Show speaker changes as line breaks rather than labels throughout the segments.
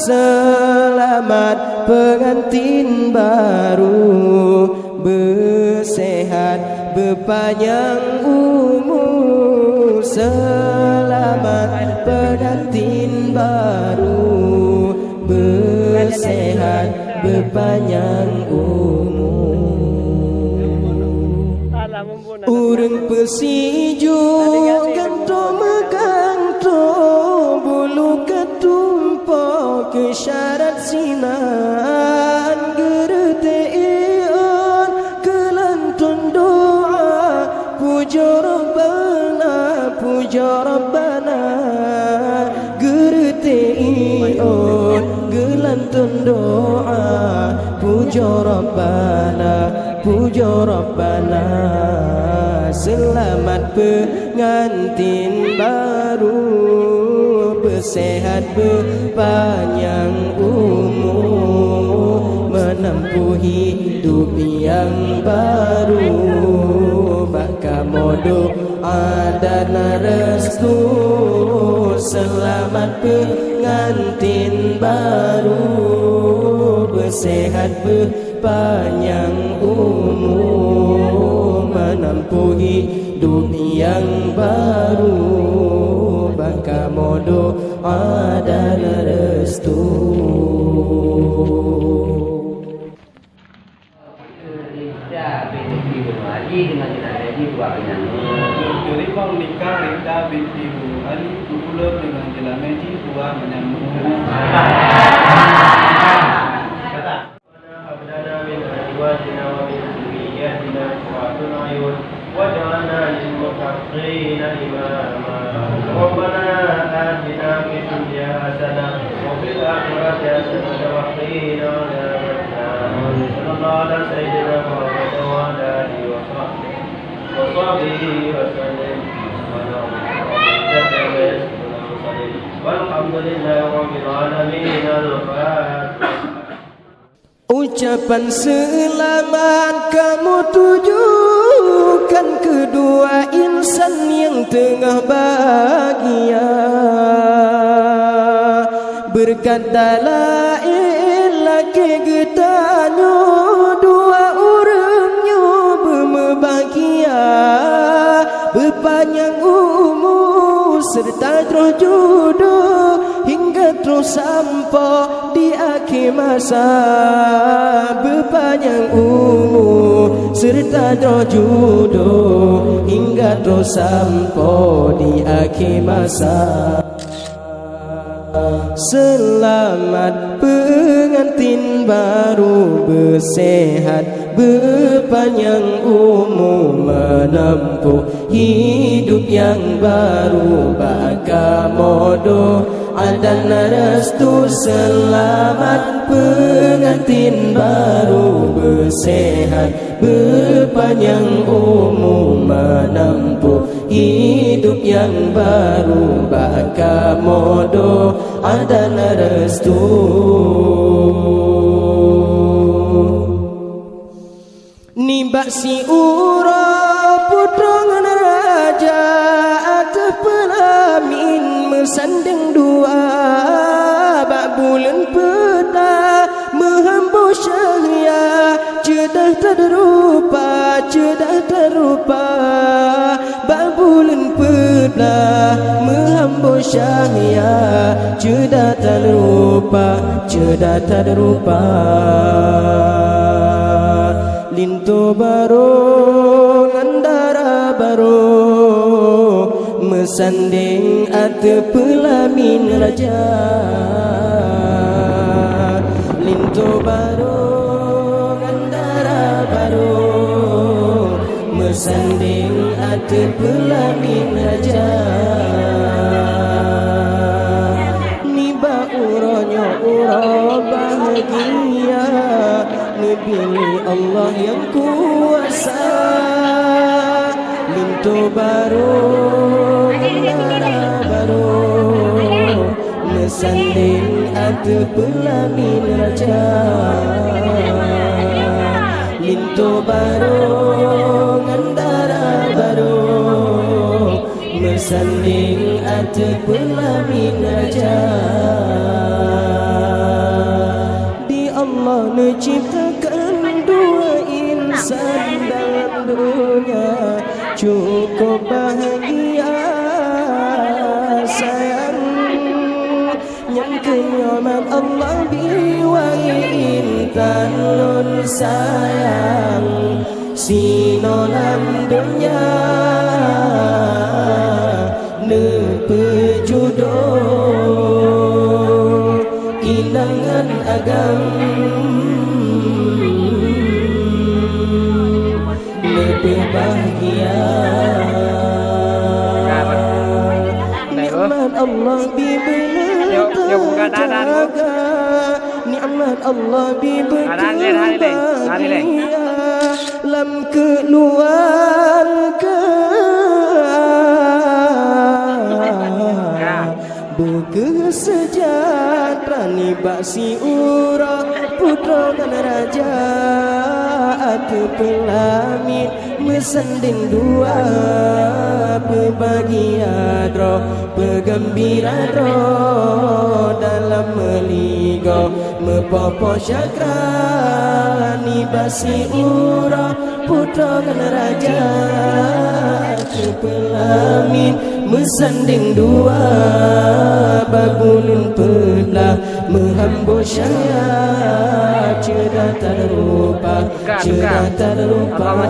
selamat pengantin baru, bersehat berpanjang umur. Selamat pengantin baru, bersehat berpanjang umur. Urang pesiju ganto meganto, bulu ketumpo ke syarat sinan, gerete ion kelantun doa, puja Rabbana, puja Rabbana, gerete ion gelantun doa, puja Rabbana, puja Rabbana. Selamat pengantin baru, bersehat berpanjang umur, menempuh hidup yang baru, baka modo dan restu. Selamat pengantin baru, bersehat berpanjang umur, menempuh hidup yang baru, baka modo dan restu.
Dengan jenazah dua penyanyi.
Kerimau nikah Rita binti Bu Ali Tukulur dengan Jelameji dua menyambung.
وجعلنا للمتقين إماما ربنا آتنا في الدنيا حسنة وفي الآخرة حسنة وقنا عذاب النار صلى الله على سيدنا محمد وعلى آله وصحبه وسلم والحمد لله رب العالمين. الفاتحة.
Ucapan selamat kamu tujukan kedua insan yang tengah bahagia, berkat la ilaha getanyo dua orangnya berbahagia, berpanjang umur serta terus jodoh hingga terus sampai di akhir masa, berpanjang umur serta terus jodoh hingga terus sampai di akhir masa. Selamat pengantin baru, bersehat berpanjang umur, menempuh hidup yang baru, baka modo dan restu. Selamat pengantin baru, bersehat berpanjang umur, menempuh hidup yang baru, baka modo dan restu. Nibak si ura putra raja atas pelamin mesanding dua, bak bulan peta menghambur syahya, cedah terrupa, cedah terrupa, bak bulan peta menghambur syahya, cedah terrupa, cedah terrupa. Lintu baru ngandara baru, mesanding ate pelamin raja. Lintu baru ngandara baru, mesanding ate pelamin raja. Niba uronyo uro bahagia, pilih Allah yang kuasa. Lintu baru ngandara baru, mesanding ate pelamin raja. Lintu baru ngandara baru, mesanding ate pelamin raja. Allah menciptakan dua insan dalam dunia, cukup bahagia sayang. Yang kenyaman Allah biwai intan lun sayang, sinolam dunia ne pejodoh inangan agam lebih bahagia. Nikmat Allah bibina terjaga, nikmat Allah bibina bahagia lam keluarga. Berkesejahtera ni baksi ura putra dan raja, aku pelamit mesending dua berbahagia dro bergembira dro dalam meligo mepopo syakra ni baksi ura putra dan raja, aku pelamit mesanding dua babulun pelah menghambur syayat cerah tak rupa, cerah tak rupa.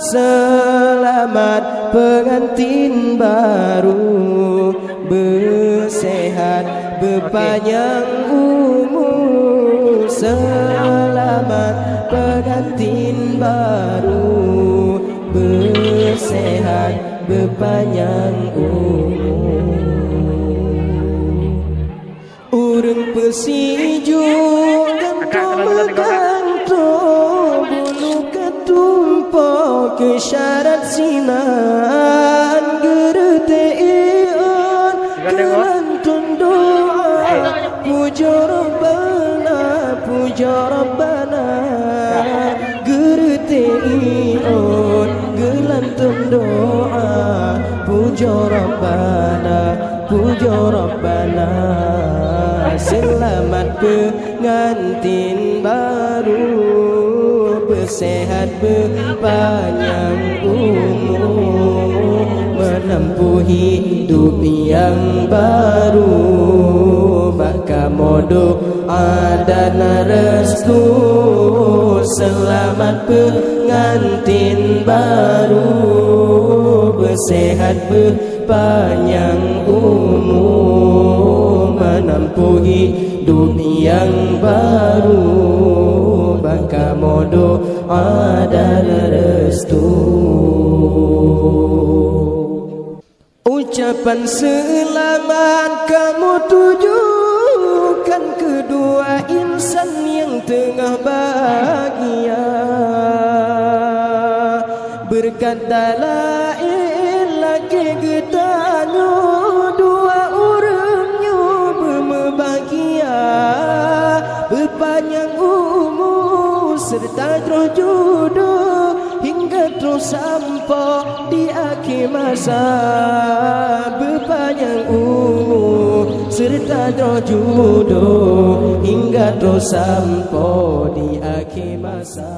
Selamat pengantin baru, bersehat berpanjang umur. Selamat pengantin baru, bersehat berpanjang umur. Urang pesiju gantung bulu ketumpuk ke syarat sinan gertean kelantun doa puja Rabbana, puja Rabbana gertean gelantun doa puja Rabbana, puja Rabbana. Selamat pengantin baru, bersehat berpanjang umur, menempuh hidup yang baru, baka modo dan restu. Selamat pengantin baru, bersehat berpanjang umur, menempuh hidup yang baru, baka modo dan restu. Ucapan selamat kamu tujukan kedua insan yang tengah bahagia, berkata la ilaha getanya dua orangnya berbahagia, berpanjang umur serta terus jodoh hingga terus sampai di akhir masa. Berpanjang umur serta terus jodoh hingga terus sampai di akhir masa.